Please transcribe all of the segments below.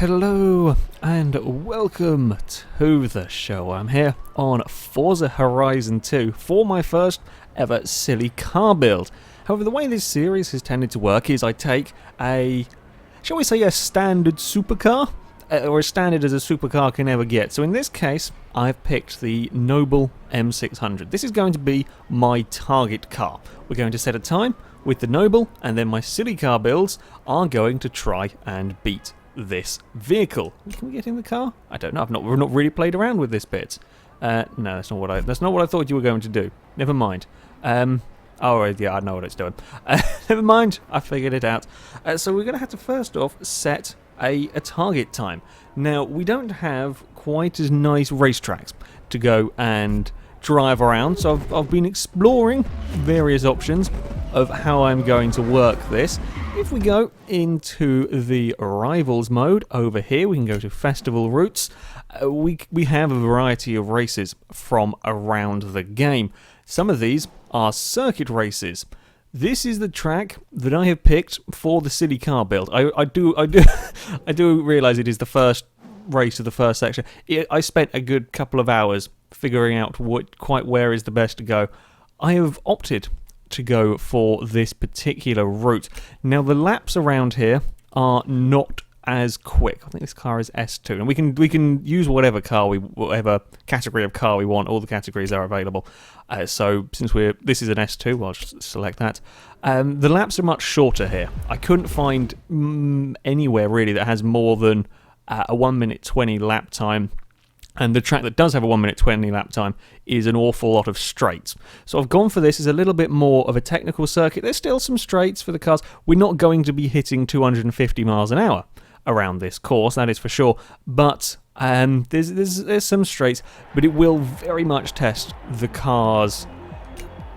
Hello and welcome to the show. I'm here on Forza Horizon 2 for my first ever silly car build. However, the way this series has tended to work is I take a, shall we say, a standard supercar, or as standard as a supercar can ever get. So in this case, I've picked the Noble M600. This is going to be my target car. We're going to set a time with the Noble, and then my silly car builds are going to try and beat this vehicle. Can we get in the car? I don't know. We've not really played around with this bit. No, that's not what I thought you were going to do. Never mind. Oh yeah, I know what it's doing. Never mind. I figured it out. So we're going to have to first off set a target time. Now we don't have quite as nice racetracks to go and drive around, so I've been exploring various options of how I'm going to work this. If we go into the Rivals mode over here, we can go to Festival Routes. We have a variety of races from around the game. Some of these are circuit races. This is the track that I have picked for the silly car build. I do realise it is the first race of the first section. I spent a good couple of hours figuring out quite where is the best to go. I have opted to go for this particular route. Now the laps around here are not as quick. I think this car is S2, and we can use whatever category of car we want. All the categories are available. So since this is an S2, I'll just select that. The laps are much shorter here. I couldn't find anywhere really that has more than a 1 minute 20 lap time. And the track that does have a 1 minute 20 lap time is an awful lot of straights. So I've gone for this as a little bit more of a technical circuit. There's still some straights for the cars. We're not going to be hitting 250 miles an hour around this course, that is for sure. But there's some straights, but it will very much test the car's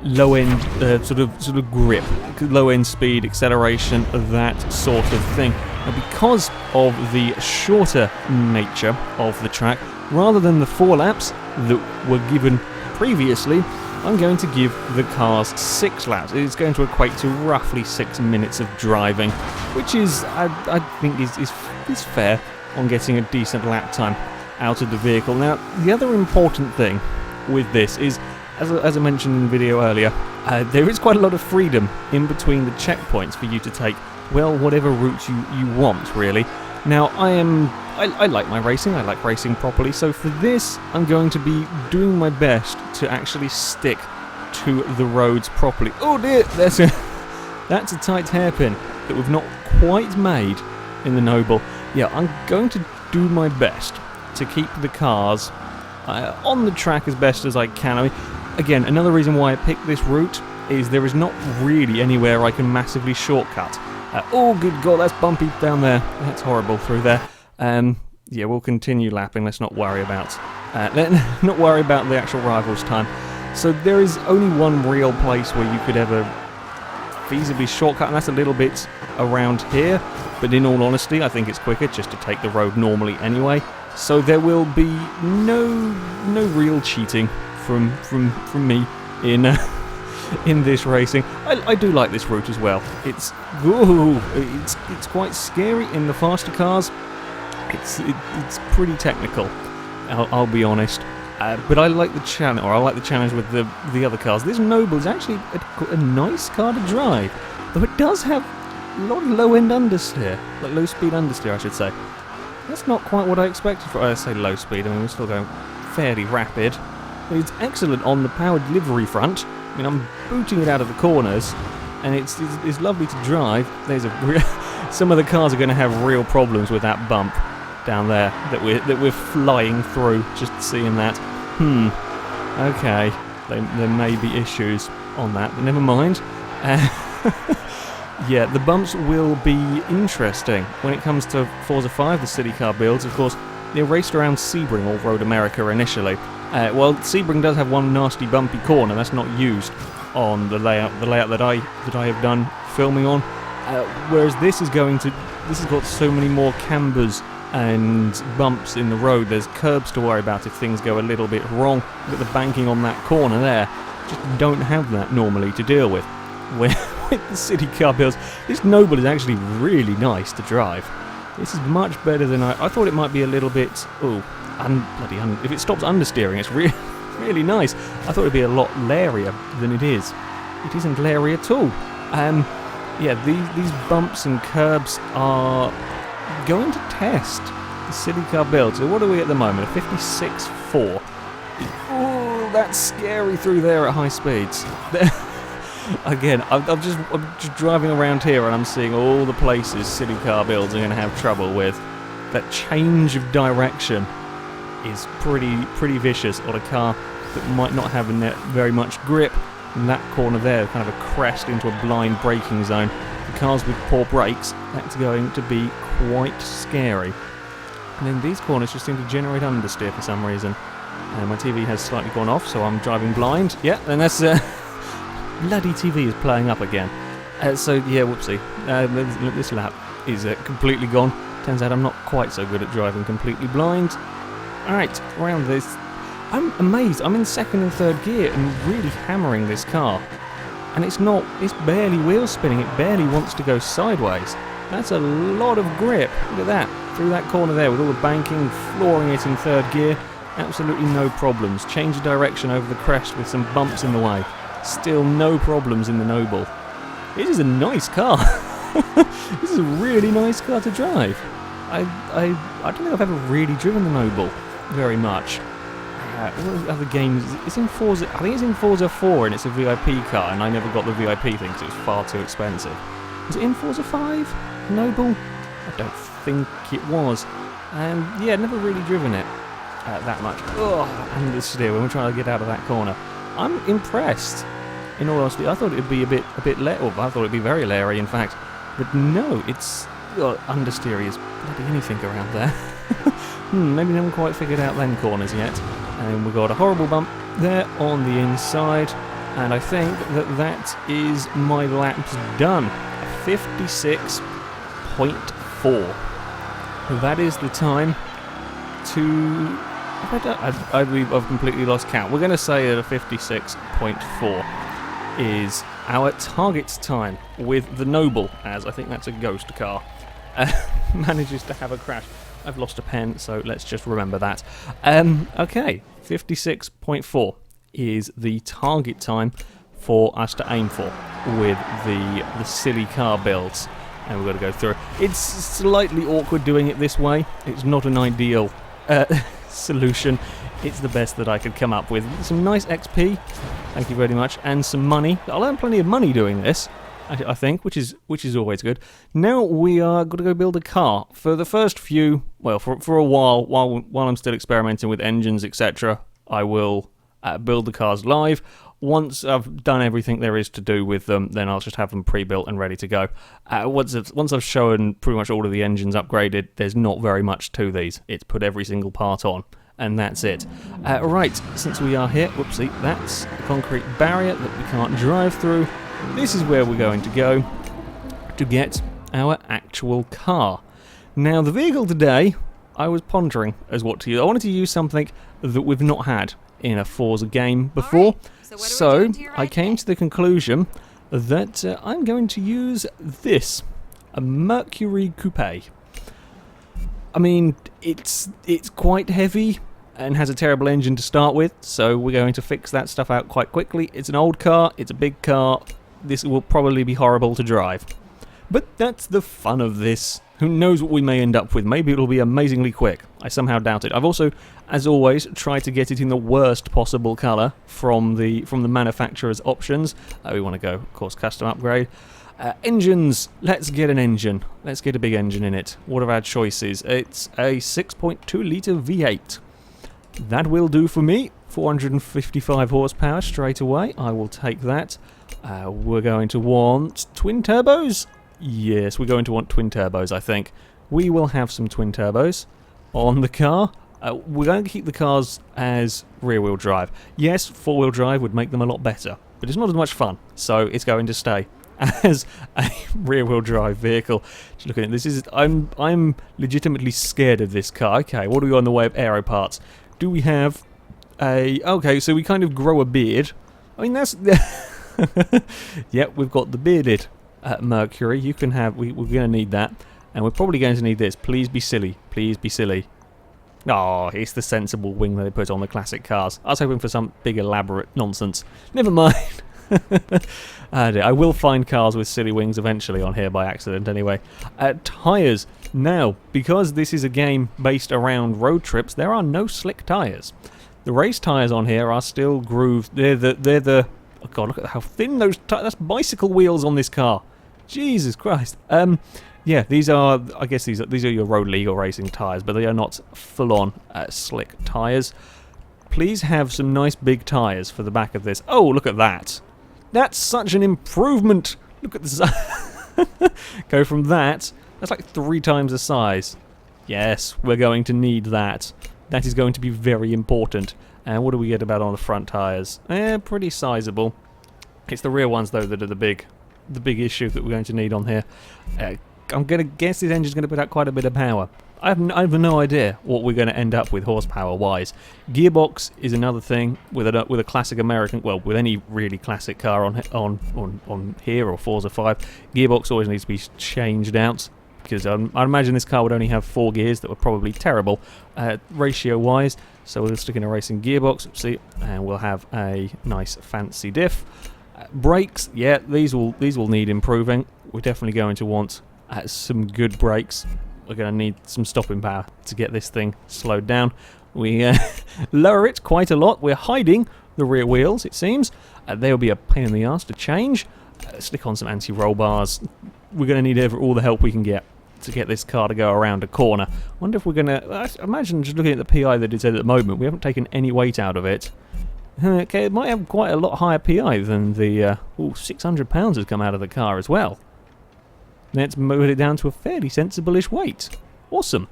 low end sort of grip, low end speed, acceleration, that sort of thing. Now, because of the shorter nature of the track, rather than the 4 laps that were given previously, I'm going to give the cars 6 laps. It's going to equate to roughly 6 minutes of driving, which is, I think, is fair on getting a decent lap time out of the vehicle. Now, the other important thing with this is, as I mentioned in the video earlier, there is quite a lot of freedom in between the checkpoints for you to take, well, whatever route you want, really. Now, I like my racing, I like racing properly, so for this, I'm going to be doing my best to actually stick to the roads properly. Oh dear, that's a tight hairpin that we've not quite made in the Noble. Yeah, I'm going to do my best to keep the cars on the track as best as I can. I mean, again, another reason why I picked this route is there is not really anywhere I can massively shortcut. Oh, good God, that's bumpy down there. That's horrible through there. Yeah, we'll continue lapping. Let's not worry about the actual Rivals time. So there is only one real place where you could ever feasibly shortcut, and that's a little bit around here. But in all honesty, I think it's quicker just to take the road normally anyway. So there will be no real cheating from me in this racing. I do like this route as well. It's quite scary in the faster cars. It's pretty technical, I'll be honest. But I like the challenge with the other cars. This Noble is actually a nice car to drive, though it does have a lot of low-end understeer, like low-speed understeer, I should say. That's not quite what I expected for. I say low speed. I mean, we're still going fairly rapid. It's excellent on the power delivery front. I mean, I'm booting it out of the corners, and it's lovely to drive. There's some of the cars are going to have real problems with that bump down there that we're flying through. Just seeing that. Okay, there may be issues on that, but never mind. Yeah, the bumps will be interesting when it comes to Forza 5, the city car builds. Of course, they raced around Sebring or Road America initially. Well, Sebring does have one nasty bumpy corner that's not used on the layout that I have done filming on. Whereas this has got so many more cambers and bumps in the road. There's curbs to worry about if things go a little bit wrong. But the banking on that corner there, just don't have that normally to deal with. With the city car builds, this Noble is actually really nice to drive. This is much better than I thought it might be a little bit... if it stops understeering, it's really nice. I thought it'd be a lot lairier than it is. It isn't leery at all. Yeah, these bumps and curbs are going to test the silly car build. So what are we at the moment? A 56.4. Oh, that's scary through there at high speeds. Again, I'm just driving around here and I'm seeing all the places silly car builds are going to have trouble with. That change of direction is pretty vicious on a car that might not have very much grip. In that corner there, kind of a crest into a blind braking zone. The cars with poor brakes, that's going to be quite scary. And then these corners just seem to generate understeer for some reason. And my TV has slightly gone off, so I'm driving blind. Yeah, and that's... bloody TV is playing up again. So, yeah, whoopsie. This lap is completely gone. Turns out I'm not quite so good at driving completely blind. Alright, around this... I'm amazed. I'm in second and third gear and really hammering this car. And it's barely wheel spinning. It barely wants to go sideways. That's a lot of grip. Look at that. Through that corner there with all the banking, flooring it in third gear. Absolutely no problems. Change of direction over the crest with some bumps in the way. Still no problems in the Noble. This is a nice car. This is a really nice car to drive. I don't think I've ever really driven the Noble very much. What other games? It's in Forza. I think it's in Forza 4 and it's a VIP car, and I never got the VIP thing because it was far too expensive. Was it in Forza 5? Noble? I don't think it was. Yeah, never really driven it that much. Ugh, and the steer when we're trying to get out of that corner. I'm impressed. In all honesty, I thought it'd be a bit I thought it'd be very leery, in fact. But no, it's understeer is bloody anything around there. Maybe they haven't quite figured out them corners yet. And we've got a horrible bump there on the inside. And I think that is my laps done. 56.4. That is the time to... I've completely lost count. We're going to say that a 56.4 is our target time with the Noble, as I think that's a ghost car, manages to have a crash. I've lost a pen, so let's just remember that. Okay, 56.4 is the target time for us to aim for with the silly car builds. And we've got to go through. It's slightly awkward doing it this way. It's not an ideal solution. It's the best that I could come up with. Some nice XP, thank you very much, and some money. I'll earn plenty of money doing this, I think, which is always good. Now we are going to go build a car. For the first few, well, for a while I'm still experimenting with engines, etc., I will build the cars live. Once I've done everything there is to do with them, then I'll just have them pre-built and ready to go. Once I've shown pretty much all of the engines upgraded, there's not very much to these. It's put every single part on, and that's it. Right, since we are here, whoopsie, that's a concrete barrier that we can't drive through. This is where we're going to go to get our actual car. Now, the vehicle today, I was pondering as what to use. I wanted to use something that we've not had in a Forza game before. So I came to the conclusion that I'm going to use this, a Mercury Coupe. I mean, it's quite heavy and has a terrible engine to start with, so we're going to fix that stuff out quite quickly. It's an old car, it's a big car, this will probably be horrible to drive. But that's the fun of this. Who knows what we may end up with? Maybe it'll be amazingly quick. I somehow doubt it. I've also, as always, tried to get it in the worst possible colour from the manufacturer's options. We want to go, of course, custom upgrade. Engines. Let's get an engine. Let's get a big engine in it. What are our choices? It's a 6.2 litre V8. That will do for me. 455 horsepower straight away. I will take that. We're going to want twin turbos. Yes, we're going to want twin turbos, I think. We will have some twin turbos on the car. We're going to keep the cars as rear-wheel drive. Yes, four-wheel drive would make them a lot better, but it's not as much fun, so it's going to stay as a rear-wheel drive vehicle. Just look at it. This is I'm legitimately scared of this car. Okay, what do we got in the way of aero parts? Do we have a... Okay, so we kind of grow a beard. I mean, that's... Yep, we've got the bearded Mercury. You can have... We're going to need that. And we're probably going to need this. Please be silly. Please be silly. Oh, it's the sensible wing that they put on the classic cars. I was hoping for some big elaborate nonsense. Never mind. I will find cars with silly wings eventually on here by accident anyway. Tyres. Now, because this is a game based around road trips, there are no slick tyres. The race tyres on here are still grooved. They're the oh god, look at how thin those that's bicycle wheels on this car. Jesus Christ. Yeah, these are, I guess these are your road legal racing tyres, but they are not full-on slick tyres. Please have some nice big tyres for the back of this. Oh, look at that. That's such an improvement. Look at this. Go from that. That's like 3 times the size. Yes, we're going to need that. That is going to be very important. And what do we get about on the front tyres? Pretty sizable. It's the rear ones, though, that are the big issue that we're going to need on here. I'm going to guess this engine's going to put out quite a bit of power. I have no idea what we're going to end up with horsepower-wise. Gearbox is another thing with a classic American, well, with any really classic car on here or Forza 5. Gearbox always needs to be changed out because I imagine this car would only have 4 gears that were probably terrible ratio-wise. So we'll stick in a racing gearbox, see, and we'll have a nice fancy diff. Brakes, yeah, these will need improving. We're definitely going to want some good brakes. We're going to need some stopping power to get this thing slowed down. We lower it quite a lot. We're hiding the rear wheels, it seems. They'll be a pain in the arse to change. Stick on some anti-roll bars. We're going to need all the help we can get to get this car to go around a corner. I wonder if we're going to... imagine just looking at the PI that it's at the moment. We haven't taken any weight out of it. Okay, it might have quite a lot higher PI than the... 600 pounds has come out of the car as well. Let's move it down to a fairly sensible-ish weight. Awesome.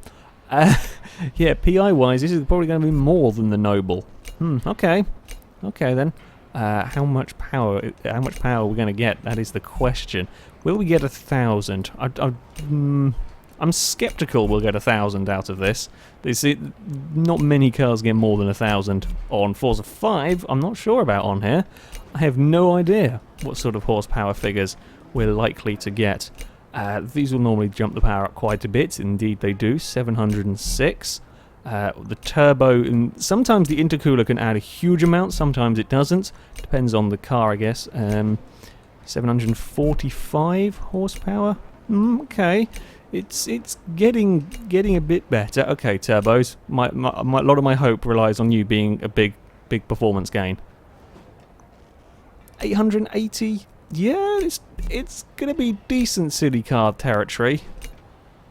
Yeah, PI-wise, this is probably going to be more than the Noble. Okay. Okay, then. How much power are we going to get? That is the question. Will we get 1,000? I'm sceptical we'll get 1,000 out of this. Not many cars get more than 1,000 on Forza 5. I'm not sure about on here. I have no idea what sort of horsepower figures we're likely to get. These will normally jump the power up quite a bit. Indeed they do. 706. The turbo, and sometimes the intercooler can add a huge amount, sometimes it doesn't. Depends on the car, I guess. 745 horsepower. Okay. It's getting a bit better. Okay, turbos. A lot of my hope relies on you being a big performance gain. 880. Yeah, it's gonna be decent city car territory.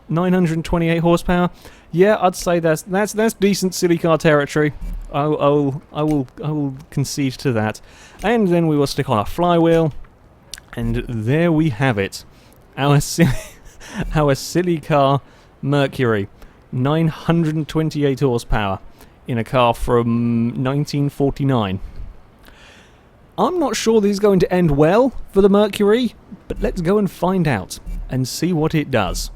928 horsepower. Yeah, I'd say that's decent city car territory. I will concede to that. And then we will stick on a flywheel, and there we have it. Our silly car Mercury, 928 horsepower in a car from 1949. I'm not sure this is going to end well for the Mercury, but let's go and find out and see what it does.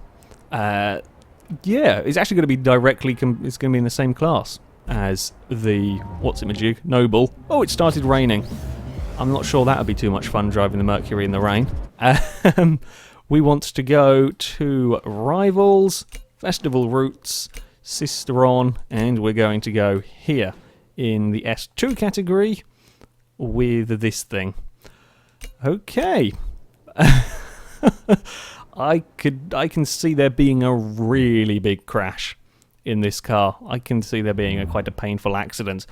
Yeah, it's actually going to be directly... it's going to be in the same class as the... what's-it-majuke? Noble. Oh, it started raining. I'm not sure that would be too much fun driving the Mercury in the rain. We want to go to Rivals, Festival Routes, Cisteron, and we're going to go here in the S2 category with this thing. Okay. I can see there being a really big crash in this car. I can see there being quite a painful accident.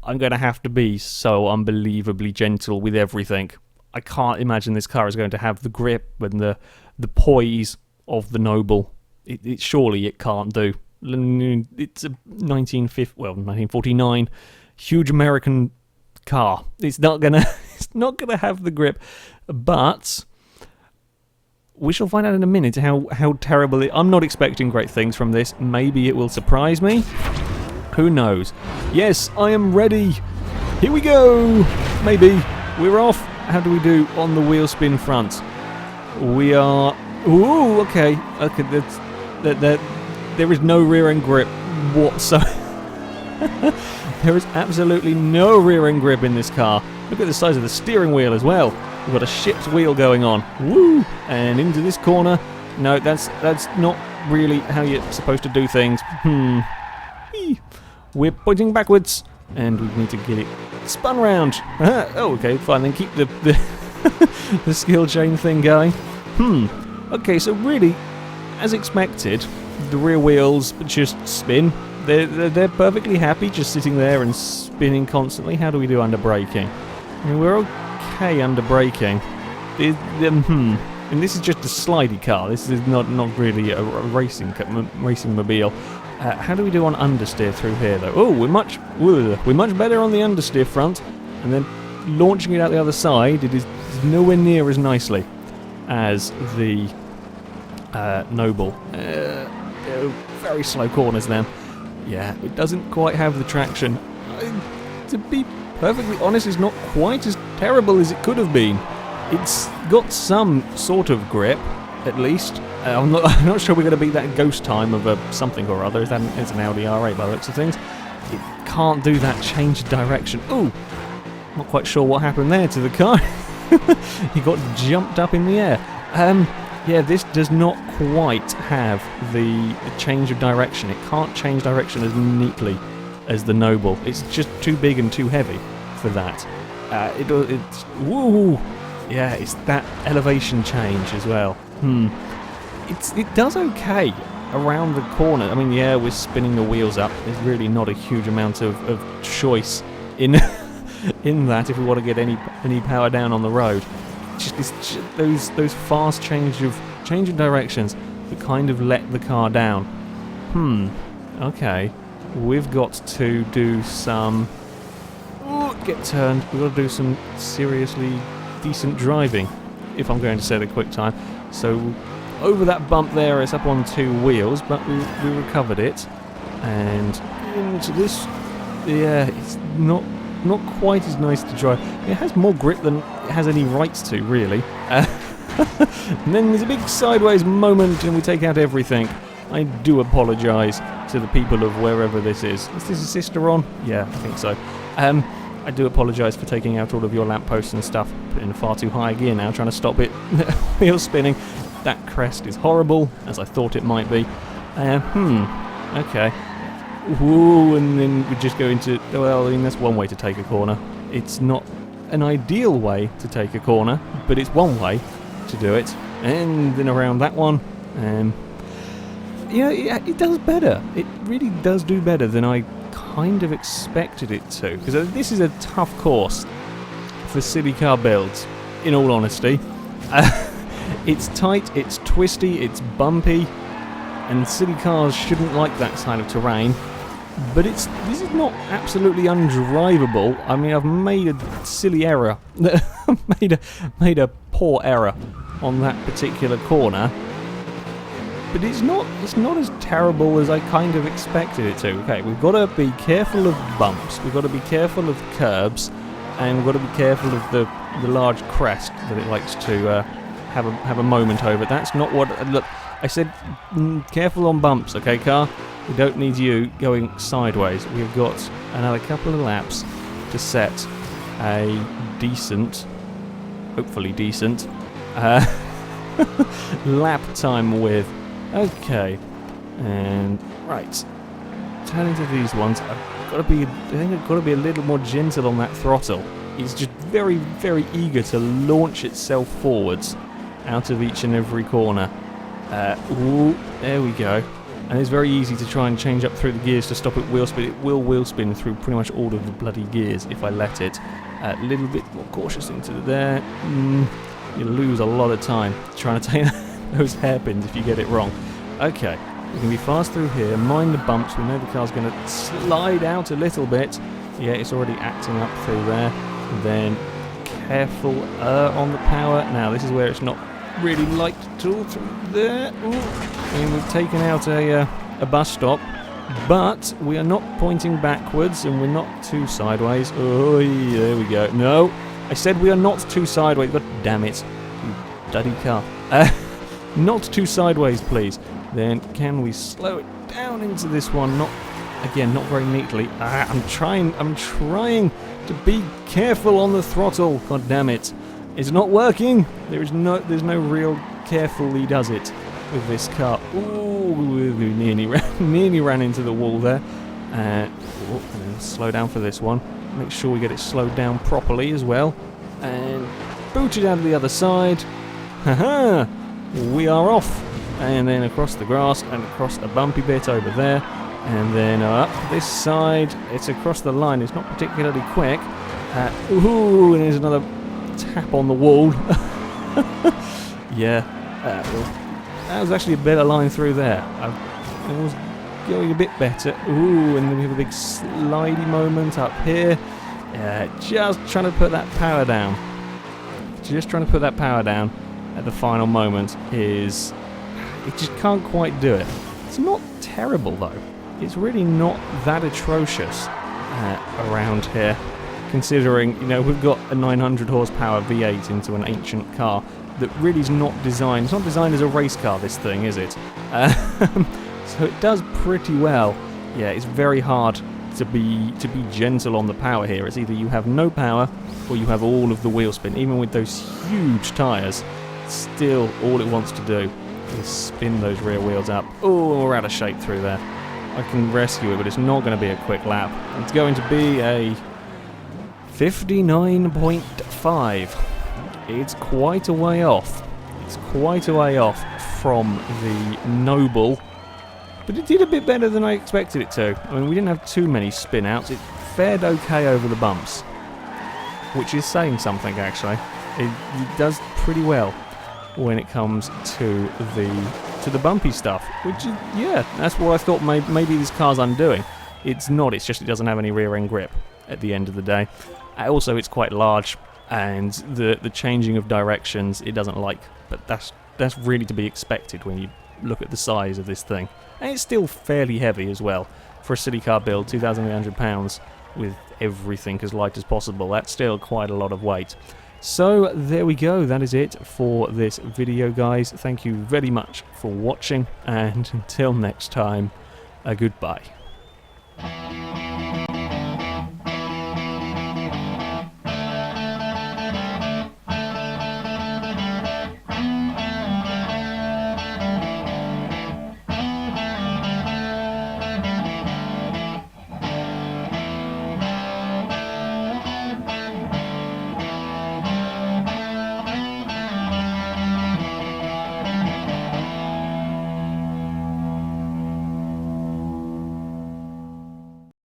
I'm going to have to be so unbelievably gentle with everything. I can't imagine this car is going to have the grip and the poise of the Noble. Surely it can't do. It's a 1949 huge American car. It's not gonna have the grip, but we shall find out in a minute how terrible it... I'm not expecting great things from this. Maybe it will surprise me. Who knows? Yes, I am ready. Here we go. Maybe we're off. How do we do on the wheel spin front? We are... Ooh, okay. Okay, there is no rear end grip whatsoever. There is absolutely no rear end grip in this car. Look at the size of the steering wheel as well. We've got a ship's wheel going on. Woo! And into this corner. No, that's not really how you're supposed to do things. We're pointing backwards, and we need to get it spun round. Oh, okay, fine. Then keep the the skill chain thing going. Okay, so really, as expected, the rear wheels just spin. They're perfectly happy just sitting there and spinning constantly. How do we do under braking? I mean, we're okay under braking. And this is just a slidey car. This is not really a racing mobile. How do we do on understeer through here, though? Oh, we're much better on the understeer front, and then launching it out the other side, it is nowhere near as nicely as the Noble. Very slow corners then. Yeah, it doesn't quite have the traction. To be perfectly honest, it's not quite as terrible as it could have been. It's got some sort of grip, at least. I'm not sure we're going to beat that ghost time of a something or other. It's an Audi R8 by the looks of things. It can't do that change of direction. Ooh, not quite sure what happened there to the car. He got jumped up in the air. Yeah, this does not quite have the change of direction. It can't change direction as neatly as the Noble. It's just too big and too heavy for that. It's woo. Yeah, it's that elevation change as well. It does okay around the corner. I mean, yeah, we're spinning the wheels up. There's really not a huge amount of choice in in that if we want to get any power down on the road. It's just those fast change of directions that kind of let the car down. Okay, we've got to do some get turned. We've got to do some seriously decent driving if I'm going to set a quick time. So over that bump there, it's up on 2 wheels, but we recovered it, and into this. Yeah, it's not quite as nice to drive. It has more grip than it has any rights to, really. And then there's a big sideways moment, and we take out everything. I do apologise to the people of wherever this is. Is this a sister on? Yeah, I think so. I do apologise for taking out all of your lampposts and stuff, putting far too high gear now, trying to stop it. Wheel spinning. That crest is horrible, as I thought it might be. Okay. Ooh, and then we just go into... Well, I mean, that's one way to take a corner. It's not an ideal way to take a corner, but it's one way to do it. And then around that one, yeah, it does better. It really does do better than I kind of expected it to. Because this is a tough course for silly car builds, in all honesty. It's tight, it's twisty, it's bumpy, and silly cars shouldn't like that kind of terrain. But this is not absolutely undrivable. I mean, I've made a silly error. made a poor error on that particular corner. But it's not as terrible as I kind of expected it to. Okay, we've got to be careful of bumps, we've got to be careful of curbs, and we've got to be careful of the large crest that it likes to have a moment over. That's not what... Look, I said careful on bumps, okay, car? We don't need you going sideways. We've got another couple of laps to set a decent, hopefully decent, lap time with. Okay, and right, turning to these ones, I think I've got to be a little more gentle on that throttle. It's just very, very eager to launch itself forwards out of each and every corner. Ooh, there we go. And it's very easy to try and change up through the gears to stop it wheel spin. It will wheel spin through pretty much all of the bloody gears if I let it. A little bit more cautious into there. You lose a lot of time trying to take those hairpins if you get it wrong. Okay, we can be fast through here. Mind the bumps. We know the car's going to slide out a little bit. Yeah, it's already acting up through there. Then careful on the power. Now this is where it's not really liked at all through there. Ooh. And we've taken out a bus stop, but we are not pointing backwards and we're not too sideways. Oh, yeah, there we go. No, I said we are not too sideways. God damn it, you bloody car. Not too sideways, please. Then can we slow it down into this one? Not very neatly. I'm trying to be careful on the throttle. God damn it. It's not working. There's no real carefully does it. with this car. Ooh, we nearly ran into the wall there. Slow down for this one. Make sure we get it slowed down properly as well. And boot it out of the other side. Haha! We are off. And then across the grass and across a bumpy bit over there. And then up this side. It's across the line. It's not particularly quick. Ooh, and there's another tap on the wall. Yeah. That was actually a better line through there. It was going a bit better. Ooh, and then we have a big slidey moment up here. Just trying to put that power down. Just trying to put that power down at the final moment is... It just can't quite do it. It's not terrible though. It's really not that atrocious around here, considering, you know, we've got a 900 horsepower V8 into an ancient car that really is not designed. It's not designed as a race car, this thing, is it? So it does pretty well. Yeah, it's very hard to be gentle on the power here. It's either you have no power or you have all of the wheel spin. Even with those huge tyres, still all it wants to do is spin those rear wheels up. Oh, we're out of shape through there. I can rescue it, but it's not going to be a quick lap. It's going to be a 59.5. It's quite a way off. It's quite a way off from the Noble. But it did a bit better than I expected it to. I mean, we didn't have too many spin outs. It fared okay over the bumps, which is saying something, actually. It does pretty well when it comes to the bumpy stuff, which is, yeah, that's what I thought maybe this car's undoing. It's not, it's just it doesn't have any rear end grip at the end of the day. Also, it's quite large, and the changing of directions it doesn't like, but that's really to be expected when you look at the size of this thing. And it's still fairly heavy as well. For a city car build, 2,800 pounds with everything as light as possible, that's still quite a lot of weight. So there we go, that is it for this video, guys. Thank you very much for watching, and until next time, goodbye.